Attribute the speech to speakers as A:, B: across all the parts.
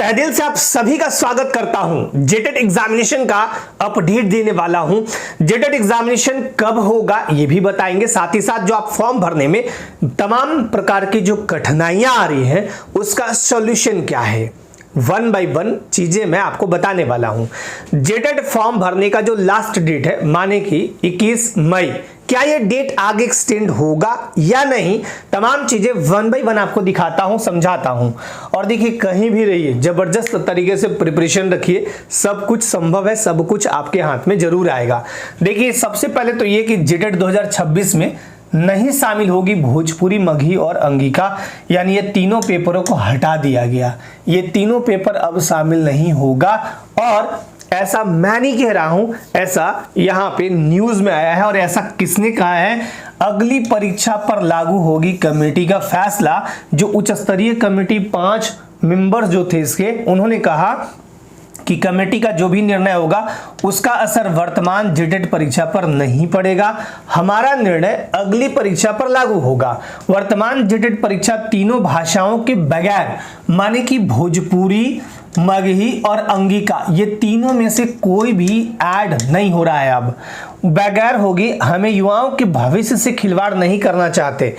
A: तहे दिल से आप सभी का स्वागत करता हूं। जेटेट एग्जामिनेशन का अपडेट देने वाला हूं। जेटेट एग्जामिनेशन कब होगा ये भी बताएंगे, साथ ही साथ जो आप फॉर्म भरने में तमाम प्रकार की जो कठिनाइयां आ रही हैं उसका सॉल्यूशन क्या है, वन बाय वन चीजें मैं आपको बताने वाला हूं। जेटेट फॉर्म भरने का जो लास्ट डेट है माने कि 21 मई, क्या ये डेट आगे एक्सटेंड होगा या नहीं, तमाम चीजें वन बाय वन आपको दिखाता हूं, समझाता हूं। और देखिए कहीं भी रहिए, जबरदस्त तरीके से प्रिपरेशन रखिए, सब कुछ संभव है, सब कुछ आपके हाथ में जरूर आएगा। देखिए सबसे पहले तो ये कि जेटेट 2026 में नहीं शामिल होगी भोजपुरी, मगही और अंगिका, यानी ये तीनों पेपरों को हटा दिया गया। ये तीनों पेपर अब शामिल नहीं होगा और ऐसा मैं नहीं कह रहा हूं, ऐसा यहां पे न्यूज में आया है। और ऐसा किसने कहा है? अगली परीक्षा पर लागू होगी कमेटी का फैसला। जो उच्च स्तरीय कमेटी 5 मेंबर्स जो थे इसके, उन्होंने कहा कि कमेटी का जो भी निर्णय होगा उसका असर वर्तमान जेटेट परीक्षा पर नहीं पड़ेगा। हमारा निर्णय अगली परीक्षा पर लागू होगा। वर्तमान जेटेट परीक्षा तीनों भाषाओं के बगैर, माने कि भोजपुरी, मगही और अंगिका, ये तीनों में से कोई भी ऐड नहीं हो रहा है, अब बगैर होगी। हमें युवाओं के भविष्य से खिलवाड़ नहीं करना चाहते,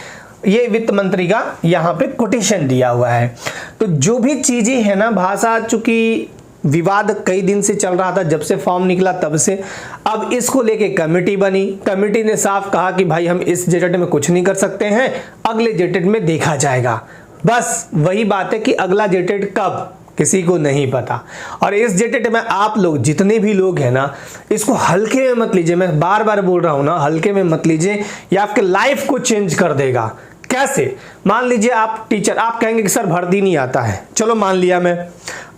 A: ये वित्त मंत्री का यहाँ पे कोटेशन दिया हुआ है। तो जो भी चीजें है ना, भाषा, चूंकि विवाद कई दिन से चल रहा था, जब से फॉर्म निकला तब से, अब इसको लेके कमेटी बनी। कमेटी ने साफ कहा कि भाई हम इस जेटेट में कुछ नहीं कर सकते हैं, अगले जेटेट में देखा जाएगा। बस वही बात है कि अगला जेटेट कब, किसी को नहीं पता। और इस जेटेट में आप लोग जितने भी लोग हैं ना, इसको हल्के में मत लीजिए। मैं बार बार बोल रहा हूं ना, हल्के में मत लीजिए, ये आपके लाइफ को चेंज कर देगा। कैसे? मान लीजिए आप टीचर, आप कहेंगे कि सर भर्ती नहीं आता है, चलो मान लिया मैं,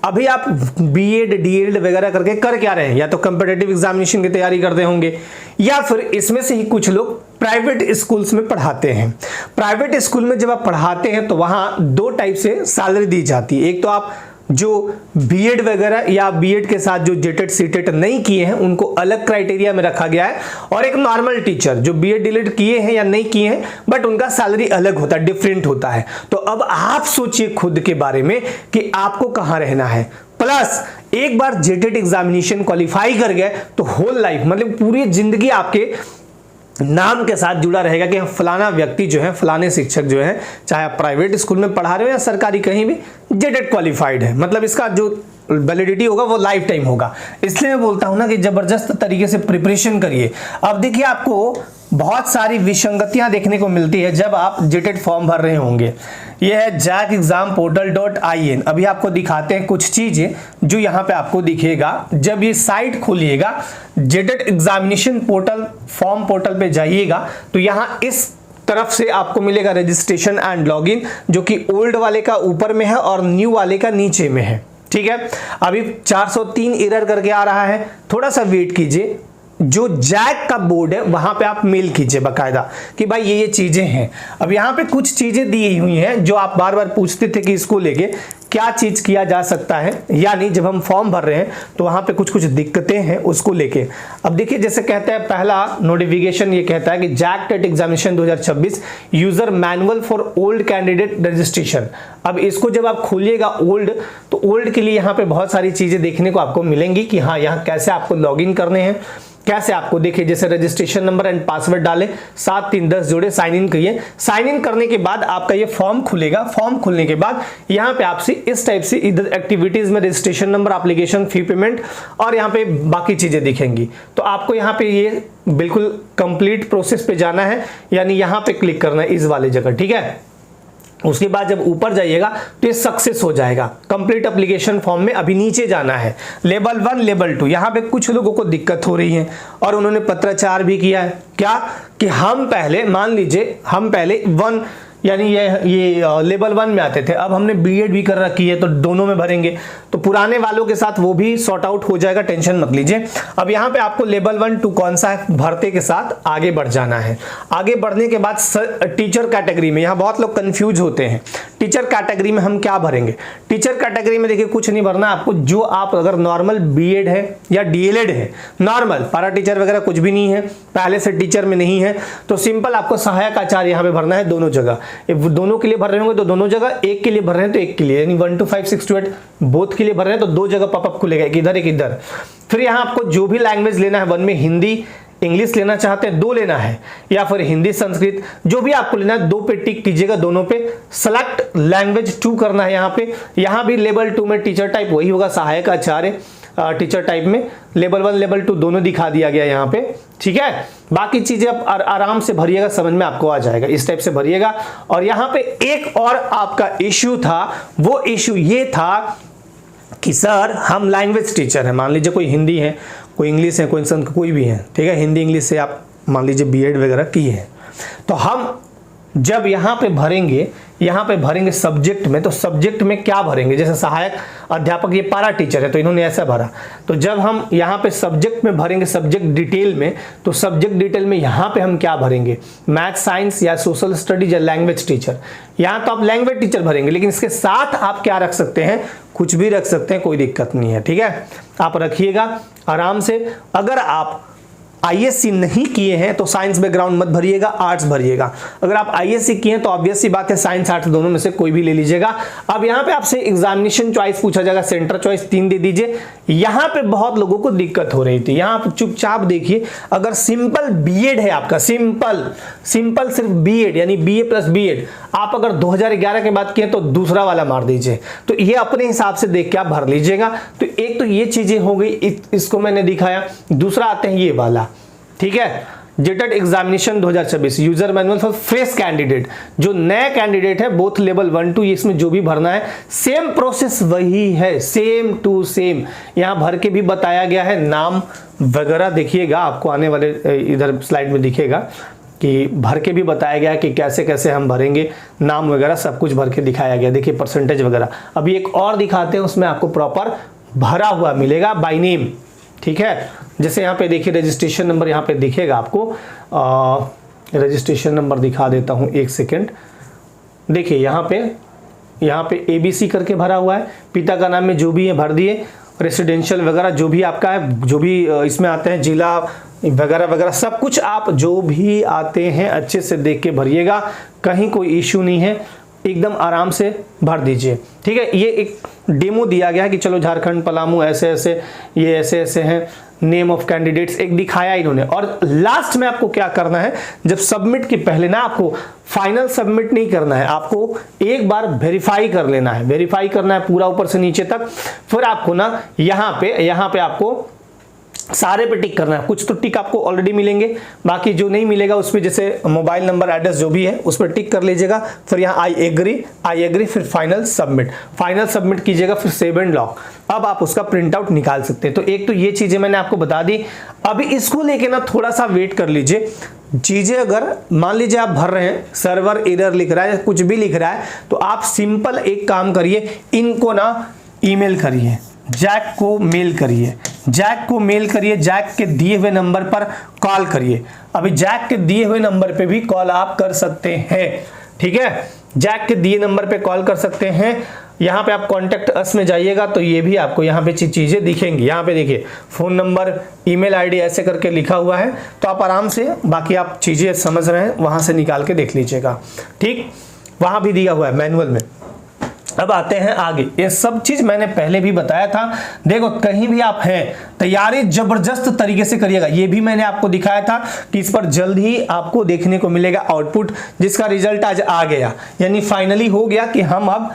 A: अभी आप बीएड डीएड वगैरह करके कर क्या रहे हैं? या तो कॉम्पिटिटिव एग्जामिनेशन की तैयारी करते होंगे, या फिर इसमें से ही कुछ लोग प्राइवेट स्कूल्स में पढ़ाते हैं। प्राइवेट स्कूल में जब आप पढ़ाते हैं तो वहां 2 टाइप से सैलरी दी जाती है। एक तो आप जो बीएड वगैरह या बीएड के साथ जो जेटेट सीटेट नहीं किए हैं उनको अलग क्राइटेरिया में रखा गया है, और एक नॉर्मल टीचर जो बीएड डीएड किए हैं या नहीं किए हैं बट उनका सैलरी अलग होता है, डिफरेंट होता है। तो अब आप सोचिए खुद के बारे में कि आपको कहां रहना है। प्लस एक बार जेटेट एग्जामिनेशन क्वालिफाई कर गए तो होल लाइफ, मतलब पूरी जिंदगी आपके नाम के साथ जुड़ा रहेगा कि फलाना व्यक्ति जो है, फलाने शिक्षक जो है, चाहे आप प्राइवेट स्कूल में पढ़ा रहे हो या सरकारी, कहीं भी जेटेट क्वालिफाइड है। मतलब इसका जो वैलिडिटी होगा वो लाइफ टाइम होगा। इसलिए मैं बोलता हूं ना कि जबरदस्त तरीके से प्रिपरेशन करिए। अब देखिए आपको बहुत सारी विसंगतियां देखने को मिलती है जब आप जेटेट फॉर्म भर रहे होंगे। यह है jackexamportal.in। अभी आपको दिखाते हैं कुछ चीजें जो यहाँ पे आपको दिखेगा जब ये साइट खोलिएगा, JTET examination portal, form portal पे जाइएगा तो यहाँ इस तरफ से आपको मिलेगा रजिस्ट्रेशन एंड लॉगिन, जो कि ओल्ड वाले का ऊपर में है और न्यू वाले का नीचे में है। ठीक है, अभी 403 एरर करके आ रहा है, थोड़ा सा वेट कीजिए। जो जैक का बोर्ड है वहां पे आप मेल कीजिए बकायदा कि भाई ये चीजें हैं। अब यहाँ पे कुछ चीजें दी हुई हैं जो आप बार बार पूछते थे कि इसको लेके क्या चीज किया जा सकता है, यानी जब हम फॉर्म भर रहे हैं तो वहां पे कुछ कुछ दिक्कतें हैं उसको लेके। अब देखिए जैसे कहता है पहला नोटिफिकेशन, ये कहता है कि JAC TET examination 2026 user manual for old candidate registration. अब इसको जब आप खोलिएगा ओल्ड, तो ओल्ड के लिए यहाँ पे बहुत सारी चीजें देखने को आपको मिलेंगी कि हाँ यहाँ कैसे आपको लॉग इन करने हैं, कैसे आपको, देखिए जैसे रजिस्ट्रेशन नंबर एंड पासवर्ड डालें, 7-3-10 जोड़े, साइन इन करिए। साइन इन करने के बाद आपका ये फॉर्म खुलेगा। फॉर्म खुलने के बाद यहाँ पे आपसे इस टाइप से इधर एक्टिविटीज में registration number, application fee, payment और यहाँ पे बाकी चीजें दिखेंगी। तो आपको यहाँ पे ये बिल्कुल कंप्लीट प्रोसेस पे जाना है, यानी यहाँ पे क्लिक करना है इस वाले जगह। ठीक है, उसके बाद जब ऊपर जाइएगा तो ये सक्सेस हो जाएगा। कंप्लीट एप्लीकेशन फॉर्म में अभी नीचे जाना है, लेवल 1 लेवल 2। यहाँ पे कुछ लोगों को दिक्कत हो रही है और उन्होंने पत्राचार भी किया है। क्या कि हम पहले, मान लीजिए हम पहले 1 यानी ये लेवल 1 में आते थे, अब हमने बीएड भी कर रखी है तो दोनों में भरेंगे। तो पुराने वालों के साथ वो भी सॉर्ट आउट हो जाएगा, टेंशन मत लीजिए। अब यहाँ पे आपको लेवल 1 2 कौन सा है भरते के साथ आगे बढ़ जाना है। आगे बढ़ने के बाद टीचर कैटेगरी में, यहाँ बहुत लोग कंफ्यूज होते हैं, टीचर कैटेगरी में हम क्या भरेंगे। टीचर कैटेगरी में देखिए कुछ नहीं भरना आपको, जो आप अगर नॉर्मल बीएड है या डीएलएड है, नॉर्मल पारा टीचर वगैरह कुछ भी नहीं है, पहले से टीचर में नहीं है, तो सिंपल आपको सहायक आचार्य यहाँ पे भरना है दोनों जगह। दोनों के लिए भर रहे होंगे तो दोनों जगह, एक के लिए भर रहे हैं तो एक के लिए, यानी 1 to 5 6 to 8 बोथ के लिए भर रहे हैं तो दो जगह पॉपअप खुलेगा, एक इधर एक इधर। फिर यहाँ आपको जो भी लैंग्वेज लेना है, 1 में हिंदी इंग्लिश लेना चाहते हैं 2 लेना है, या फिर हिंदी संस्कृत, जो भी आपको लेना है 2 पे टिक कीजिएगा, दोनों पे सेलेक्ट लैंग्वेज 2 करना है। यहाँ भी लेवल 2 में टीचर टाइप वही होगा, सहायक आचार्य टीचर टाइप में लेवल 1 लेवल 2 दोनों दिखा दिया गया यहाँ पे, ठीक है। बाकी चीजें आप आराम से भरिएगा, समझ में आपको आ जाएगा, इस टाइप से भरिएगा। और यहाँ पे एक और आपका इश्यू था, वो इश्यू ये था कि सर हम लैंग्वेज टीचर हैं, मान लीजिए कोई हिंदी है, कोई इंग्लिश है, कोई संस्कृत, कोई भी है, ठीक है, हिंदी इंग्लिश से आप मान लीजिए बीएड वगैरह की है, तो हम जब यहाँ पे भरेंगे सब्जेक्ट में, तो सब्जेक्ट में क्या भरेंगे, जैसे सहायक अध्यापक ये पारा टीचर है तो इन्होंने ऐसा भरा, तो जब हम यहाँ पे सब्जेक्ट में भरेंगे सब्जेक्ट डिटेल में, तो सब्जेक्ट डिटेल में यहाँ पे हम क्या भरेंगे, मैथ साइंस या सोशल स्टडीज या लैंग्वेज टीचर। यहाँ तो आप लैंग्वेज टीचर भरेंगे, लेकिन इसके साथ आप क्या रख सकते हैं, कुछ भी रख सकते हैं, कोई दिक्कत नहीं है, ठीक है, आप रखिएगा आराम से। अगर आप आईएससी नहीं किए हैं तो साइंस बैकग्राउंड मत भरिएगा, आर्ट्स भरिएगा। अगर आप आईएससी किए हैं तो ऑब्वियस सी बात है साइंस आर्ट्स दोनों में से कोई भी ले लीजिएगा। अब यहाँ पे आपसे एग्जामिनेशन चॉइस पूछा जाएगा, सेंटर चॉइस 3 दे दीजिए। यहाँ पे बहुत लोगों को दिक्कत हो रही थी, यहाँ आप चुपचाप देखिए, अगर सिंपल बीएड है आपका, सिंपल सिर्फ बीएड यानी बीए प्लस बीएड, आप अगर 2011 के बाद किए तो दूसरा वाला मार दीजिए, तो ये अपने हिसाब से देख के आप भर लीजिएगा। तो एक तो ये चीजें हो गई, इसको मैंने दिखाया। दूसरा आते हैं ये वाला, ठीक है, JTET examination 2026 user manual for fresh candidate, जो नए कैंडिडेट है बोथ लेवल 1 2, इसमें जो भी भरना है सेम प्रोसेस वही है, सेम टू सेम, यहाँ भर के भी बताया गया है। नाम वगैरह देखिएगा, आपको आने वाले इधर स्लाइड में दिखेगा कि भर के भी बताया गया कि कैसे कैसे हम भरेंगे, नाम वगैरह सब कुछ भर के दिखाया गया, देखिए परसेंटेज वगैरह। अभी एक और दिखाते हैं, उसमें आपको प्रॉपर भरा हुआ मिलेगा बाय नेम, ठीक है। जैसे यहाँ पे देखिए रजिस्ट्रेशन नंबर यहाँ पे दिखेगा आपको, रजिस्ट्रेशन नंबर दिखा देता हूँ, एक सेकेंड। देखिए यहाँ पे ABC करके भरा हुआ है, पिता का नाम में जो भी है भर दिए, रेसिडेंशियल वगैरह जो भी आपका है, जो भी इसमें आते हैं जिला वगैरह वगैरह सब कुछ आप जो भी आते हैं अच्छे से देख के भरिएगा, कहीं कोई इश्यू नहीं है, एकदम आराम से भर दीजिए, ठीक है। ये एक डेमो दिया गया है कि चलो झारखंड पलामू ऐसे ऐसे, ये ऐसे ऐसे हैं, नेम ऑफ कैंडिडेट्स एक दिखाया इन्होंने। और लास्ट में आपको क्या करना है, जब सबमिट के पहले ना, आपको फाइनल सबमिट नहीं करना है, आपको एक बार वेरीफाई कर लेना है, वेरीफाई करना है पूरा ऊपर से नीचे तक। फिर आपको ना यहाँ पे आपको सारे पे टिक करना है। कुछ तो टिक आपको ऑलरेडी मिलेंगे, बाकी जो नहीं मिलेगा उस पर जैसे मोबाइल नंबर एड्रेस जो भी है उस पर टिक कर लीजिएगा। फिर यहाँ आई एग्री, फिर फाइनल सबमिट कीजिएगा, फिर सेव एंड लॉक। अब आप उसका प्रिंट आउट निकाल सकते हैं। तो एक तो ये चीजें मैंने आपको बता दी। अभी इसको लेके ना थोड़ा सा वेट कर लीजिए। चीजें अगर मान लीजिए आप भर रहे हैं, सर्वर एरर लिख रहा है, कुछ भी लिख रहा है, तो आप सिंपल एक काम करिए, इनको ना ईमेल करिए, जैक को मेल करिए, जैक के दिए हुए नंबर पर कॉल करिए। अभी जैक के दिए हुए नंबर पे भी कॉल आप कर सकते हैं, ठीक है, जैक के दिए नंबर पे कॉल कर सकते हैं। यहाँ पे आप कॉन्टेक्ट अस में जाइएगा तो ये भी आपको यहाँ पे चीजें दिखेंगी। यहाँ पे देखिए फोन नंबर, ईमेल आईडी ऐसे करके लिखा हुआ है, तो आप आराम से बाकी आप चीजें समझ रहे हैं वहां से निकाल के देख लीजिएगा, ठीक, वहां भी दिया हुआ है मैनुअल में। अब आते हैं आगे, ये सब चीज मैंने पहले भी बताया था। देखो कहीं भी आप हैं, तैयारी जबरदस्त तरीके से करिएगा। ये भी मैंने आपको दिखाया था कि इस पर जल्द ही आपको देखने को मिलेगा आउटपुट, जिसका रिजल्ट आज आ गया, यानी फाइनली हो गया कि हम अब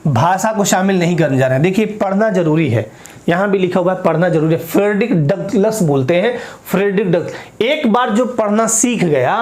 A: भाषा को शामिल नहीं करने जा रहे हैं। देखिए पढ़ना जरूरी है, यहां भी लिखा हुआ है पढ़ना जरूरी है। फ्रेडरिक डगलस बोलते हैं, फ्रेडरिक डगलस, एक बार जो पढ़ना सीख गया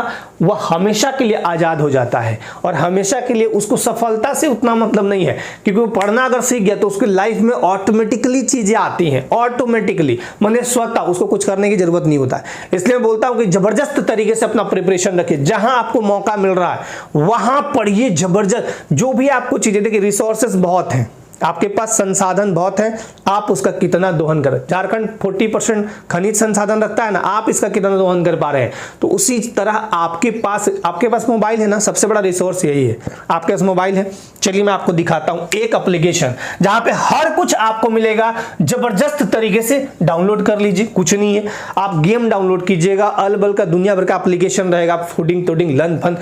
A: वह हमेशा के लिए आजाद हो जाता है, और हमेशा के लिए उसको सफलता से उतना मतलब नहीं है, क्योंकि वो पढ़ना अगर सीख गया तो उसकी लाइफ में ऑटोमेटिकली चीजें आती हैं, ऑटोमेटिकली, माने स्वतः, उसको कुछ करने की जरूरत नहीं होता है। इसलिए बोलता हूं कि जबरदस्त तरीके से अपना प्रिपरेशन रखिए, जहां आपको मौका मिल रहा है वहां पढ़िए जबरदस्त, जो भी आपको चीजें, देखिए रिसोर्सेस बहुत हैं, आपके पास संसाधन बहुत है, आप उसका कितना दोहन करें। झारखंड 40% खनिज संसाधन रखता है ना, आप इसका कितना दोहन कर पा रहे हैं। तो उसी तरह आपके पास मोबाइल है ना, सबसे बड़ा रिसोर्स यही है, आपके पास मोबाइल है। चलिए मैं आपको दिखाता हूं एक एप्लीकेशन जहां पे हर कुछ आपको मिलेगा, जबरदस्त तरीके से डाउनलोड कर लीजिए। कुछ नहीं है, आप गेम डाउनलोड कीजिएगा, अलबल का दुनिया भर का एप्लीकेशन रहेगा, फूडिंग टूडिंग लन फन।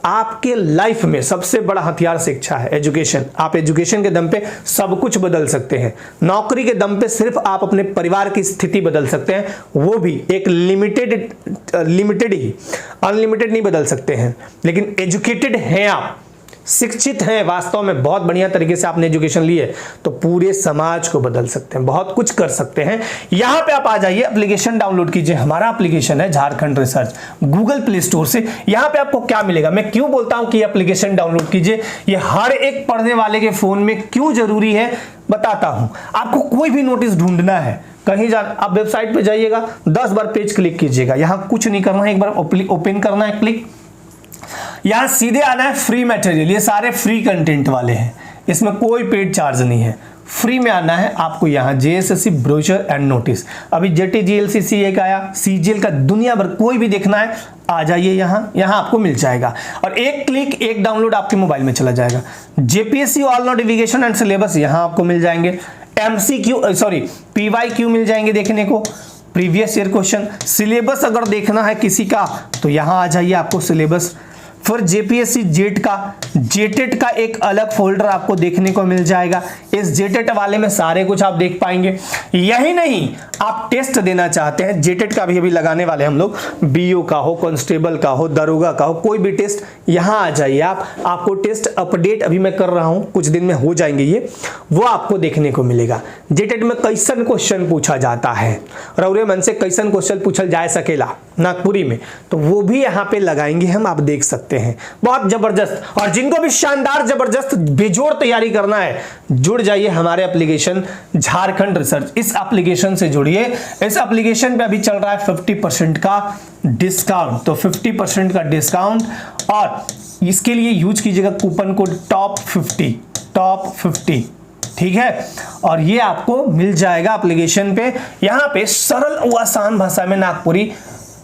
A: आपके लाइफ में सबसे बड़ा हथियार शिक्षा है, एजुकेशन। आप एजुकेशन के दम पे सब कुछ बदल सकते हैं। नौकरी के दम पे सिर्फ आप अपने परिवार की स्थिति बदल सकते हैं, वो भी एक लिमिटेड ही, अनलिमिटेड नहीं बदल सकते हैं। लेकिन एजुकेटेड हैं आप, शिक्षित हैं वास्तव में, बहुत बढ़िया तरीके से आपने एजुकेशन ली है, तो पूरे समाज को बदल सकते हैं, बहुत कुछ कर सकते हैं। यहां पे आप आ जाइए, एप्लीकेशन डाउनलोड कीजिए। हमारा एप्लीकेशन है Jharkhand research, Google play store से। यहां पे आपको क्या मिलेगा, मैं क्यों बोलता हूं कि एप्लीकेशन डाउनलोड कीजिए, ये हर एक पढ़ने वाले के फोन में क्यों जरूरी है बताता हूं। आपको कोई भी नोटिस ढूंढना है, कहीं जाना, आप वेबसाइट पे जाइएगा, 10 बार पेज क्लिक कीजिएगा, यहां कुछ नहीं करना है, एक बार ओपन करना है, क्लिक, यहां सीधे आना है फ्री मटेरियल। ये सारे फ्री कंटेंट वाले हैं, इसमें कोई पेड चार्ज नहीं है, फ्री में आना है आपको। यहां जेएसएससी ब्रोशर एंड नोटिस, अभी जेटीजीएलसीसी एक आया, सीजीएल का दुनिया भर कोई भी देखना है आ जाइए, यहां आपको मिल जाएगा, और एक क्लिक एक डाउनलोड आपके मोबाइल में चला जाएगा। JPSC all notification and syllabus यहां आपको मिल जाएंगे, पीवाईक्यू मिल जाएंगे देखने को, प्रीवियस ईयर क्वेश्चन, सिलेबस अगर देखना है किसी का तो यहां आ जाइए, आपको सिलेबस। फिर जेपीएससी जेटेट का एक अलग फोल्डर आपको देखने को मिल जाएगा, इस जेटेट वाले में सारे कुछ आप देख पाएंगे। यही नहीं, आप टेस्ट देना चाहते हैं, जेटेट का भी अभी लगाने वाले हम लोग, बीओ का हो, कांस्टेबल का हो, दरोगा का हो, कोई भी टेस्ट, यहां आ जाइए आपको टेस्ट अपडेट अभी मैं कर रहा हूं, कुछ दिन में हो जाएंगे ये, वो आपको देखने को मिलेगा। जेटेट में कैसन क्वेश्चन पूछा जाता है, रौरे मन से कैसन क्वेश्चन पूछल जा सकेला नागपुरी में, तो वो भी यहां पे लगाएंगे हम, आप देख सकते हैं, बहुत जबरदस्त। और जिनको भी शानदार जबरदस्त बेजोड़ तैयारी करना है, जुड़ जाइए हमारे एप्लीकेशन झारखंड रिसर्च, इस एप्लीकेशन से जुड़िए। इस एप्लीकेशन पे अभी चल रहा है 50% का डिस्काउंट, तो 50% का डिस्काउंट, और इसके लिए यूज कीजिएगा कूपन कोड टॉप 50, ठीक है। और ये आपको मिल जाएगा एप्लीकेशन पे, यहां पे सरल व आसान भाषा में नागपुरी।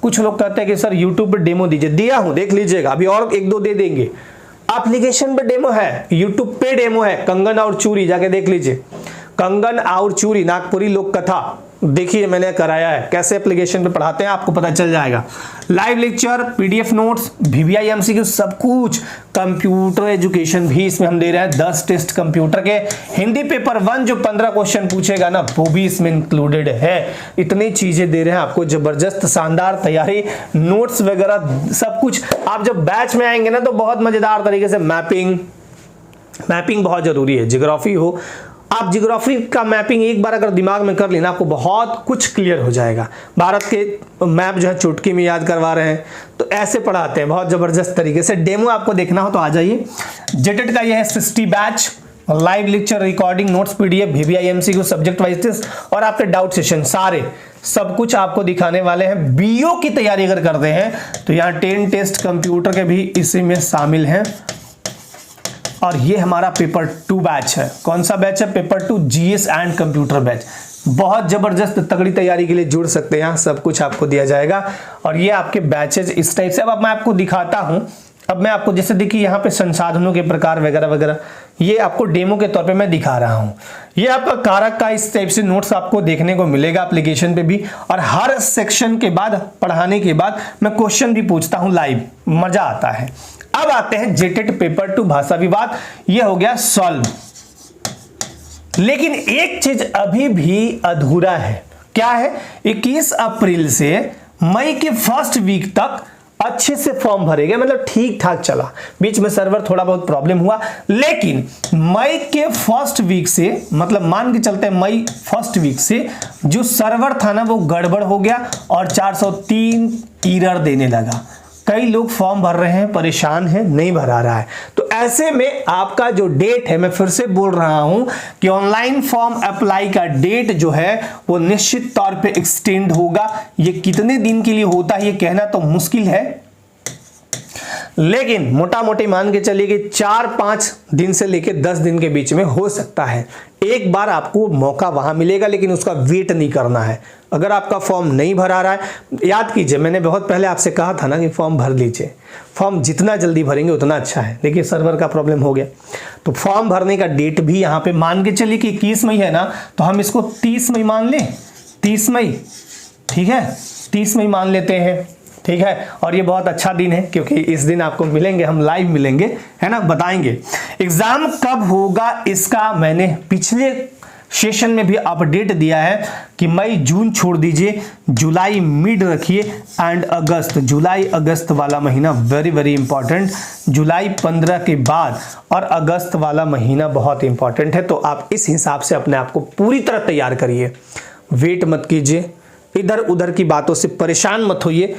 A: कुछ लोग कहते हैं कि सर यूट्यूब पे डेमो दीजिए, दिया हूं, देख लीजिएगा, अभी और एक दो दे देंगे। एप्लीकेशन पे डेमो है, यूट्यूब पे डेमो है, कंगन और चूरी जाके देख लीजिए, कंगन और चूरी नागपुरी लोक कथा, देखिए मैंने कराया है, कैसे एप्लीकेशन पे पढ़ाते हैं आपको पता चल जाएगा। Live lecture, PDF notes, VVI MCQ, सब कुछ, कंप्यूटर एजुकेशन भी इसमें हम दे रहे हैं, 10 टेस्ट कंप्यूटर के, हिंदी पेपर 1 जो 15 क्वेश्चन पूछेगा ना वो भी इसमें इंक्लूडेड है। इतनी चीजें दे रहे हैं आपको, जबरदस्त शानदार तैयारी, नोट्स वगैरह सब कुछ। आप जब बैच में आएंगे ना तो बहुत मजेदार तरीके से मैपिंग बहुत जरूरी है, ज्योग्राफी हो, आप ज्योग्राफी का मैपिंग एक बार अगर दिमाग में कर लेना आपको बहुत कुछ क्लियर हो जाएगा। भारत के मैप जो है चुटकी में याद करवा रहे हैं, तो ऐसे पढ़ाते हैं बहुत जबरदस्त तरीके से। डेमो आपको देखना हो तो आ जाइए। जेटेट का यह है 60 batch, live lecture, recording, notes, PDF, VVI MCQ, subject wise test और आपके डाउट सेशन, सारे सब कुछ आपको दिखाने वाले हैं। बीओ की तैयारी अगर करते हैं तो यहाँ 10 टेस्ट कंप्यूटर के भी इसी में शामिल हैं। और ये हमारा पेपर 2 बैच है। कौन सा बैच है? Paper 2 GS and computer batch. बहुत जबरदस्त तगड़ी तैयारी के लिए जुड़ सकते हैं, यहाँ सब कुछ आपको दिया जाएगा। और ये आपके बैचेज इस टाइप से। अब मैं आपको दिखाता हूं, अब मैं आपको जैसे देखिए यहाँ पे संसाधनों के प्रकार वगैरह वगैरह, ये आपको डेमो के तौर पे मैं दिखा रहा हूँ। ये आपका कारक का इस टाइप से नोट्स आपको देखने को मिलेगा एप्लीकेशन पे भी। और हर सेक्शन के बाद, पढ़ाने के बाद मैं क्वेश्चन भी पूछता हूँ लाइव, मजा आता है। अब आते हैं जेटेट पेपर 2 भाषा विवाद, ये हो गया सॉल्व। लेकिन एक चीज अभी भी अधूरा है, क्या है? 21 अप्रैल से मई के फर्स्ट वीक तक अच्छे से फॉर्म भरे गए, मतलब ठीक ठाक चला। बीच में सर्वर थोड़ा बहुत प्रॉब्लम हुआ, लेकिन मई के फर्स्ट वीक से, मतलब मान के चलते हैं मई फर्स्ट वीक से जो सर्वर था ना वो गड़बड़ हो गया और 403 एरर देने लगा। कई लोग फॉर्म भर रहे हैं, परेशान हैं, नहीं भरा रहा है। तो ऐसे में आपका जो डेट है, मैं फिर से बोल रहा हूं कि ऑनलाइन फॉर्म अप्लाई का डेट जो है वो निश्चित तौर पे एक्सटेंड होगा। ये कितने दिन के लिए होता है ये कहना तो मुश्किल है, लेकिन मोटा मोटी मान के चलिए कि 4-5 दिन से लेकर 10 दिन के बीच में हो सकता है। एक बार आपको मौका वहां मिलेगा, लेकिन उसका वेट नहीं करना है। अगर आपका फॉर्म नहीं भरा रहा है, याद कीजिए मैंने बहुत पहले आपसे कहा था ना कि फॉर्म भर लीजिए। फॉर्म जितना जल्दी भरेंगे उतना अच्छा है। देखिए सर्वर का प्रॉब्लम हो गया, तो फॉर्म भरने का डेट भी यहाँ पे मान के चलिए कि 21 मई है ना, तो हम इसको 30 मई मान लें। 30 मई, ठीक है, 30 मई मान लेते हैं, ठीक है। और ये बहुत अच्छा दिन है क्योंकि इस दिन आपको मिलेंगे, हम लाइव मिलेंगे, है ना, बताएंगे। एग्जाम कब होगा इसका मैंने पिछले सेशन में भी अपडेट दिया है कि मई जून छोड़ दीजिए, जुलाई मिड रखिए एंड अगस्त, जुलाई अगस्त वाला महीना वेरी वेरी इंपॉर्टेंट। जुलाई 15 के बाद और अगस्त वाला महीना बहुत इंपॉर्टेंट है। तो आप इस हिसाब से अपने आप को पूरी तरह तैयार करिए। वेट मत कीजिए, इधर उधर की बातों से परेशान मत होइए,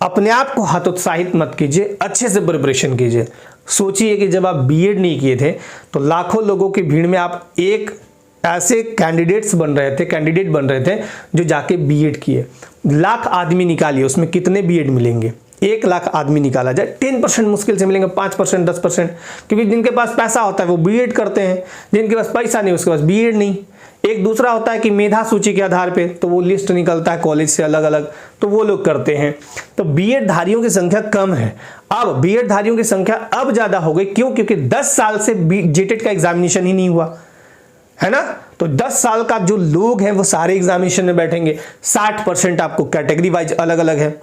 A: अपने आप को हतोत्साहित मत कीजिए, अच्छे से प्रिपरेशन कीजिए। सोचिए कि जब आप बीएड नहीं किए थे तो लाखों लोगों की भीड़ में आप एक ऐसे कैंडिडेट बन रहे थे जो जाके बीएड किए। लाख आदमी निकालिए, उसमें कितने बीएड मिलेंगे? 1 लाख आदमी निकाला जाए, 10% मुश्किल से मिलेंगे, 5% 10%, क्योंकि जिनके पास पैसा होता है वो बीएड करते हैं, जिनके पास पैसा नहीं उसके पास बीएड नहीं। एक दूसरा होता है कि मेधा सूची के आधार पे तो वो लिस्ट निकलता है कॉलेज से अलग अलग, तो वो लोग करते हैं। तो बीएड धारियों की संख्या कम है। अब बीएड धारियों की संख्या अब ज्यादा हो गई, क्यों? क्योंकि 10 साल से जेटेट का एग्जामिनेशन ही नहीं हुआ है ना। तो 10 साल का जो लोग हैं वो सारे एग्जामिनेशन में बैठेंगे। 60% आपको कैटेगरी वाइज अलग अलग है,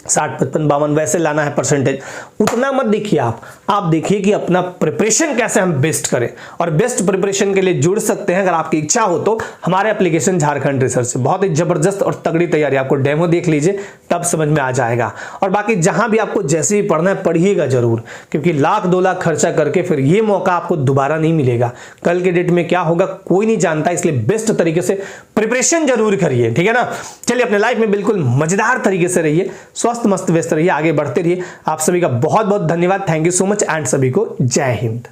A: 60, 55, 52 वैसे लाना है परसेंटेज। उतना मत देखिए आप देखिए कि अपना प्रिपरेशन कैसे हम बेस्ट करें, और बेस्ट प्रिपरेशन के लिए जुड़ सकते हैं अगर आपकी इच्छा हो तो हमारे एप्लीकेशन झारखंड रिसर्च से। बहुत ही जबरदस्त और तगड़ी तैयारी, आपको डेमो देख लीजिए तब समझ में आ जाएगा। और बाकी जहां भी आपको जैसे भी पढ़ना है पढ़िएगा जरूर, क्योंकि 1-2 लाख खर्चा करके फिर ये मौका आपको दोबारा नहीं मिलेगा। कल के डेट में क्या होगा कोई नहीं जानता, इसलिए बेस्ट तरीके से प्रिपरेशन जरूर करिए, ठीक है ना। चलिए अपने लाइफ में बिल्कुल मजेदार तरीके से रहिए, मस्त व्यस्त रहिए, आगे बढ़ते रहिए। आप सभी का बहुत बहुत धन्यवाद, thank you so much and सभी को जय हिंद।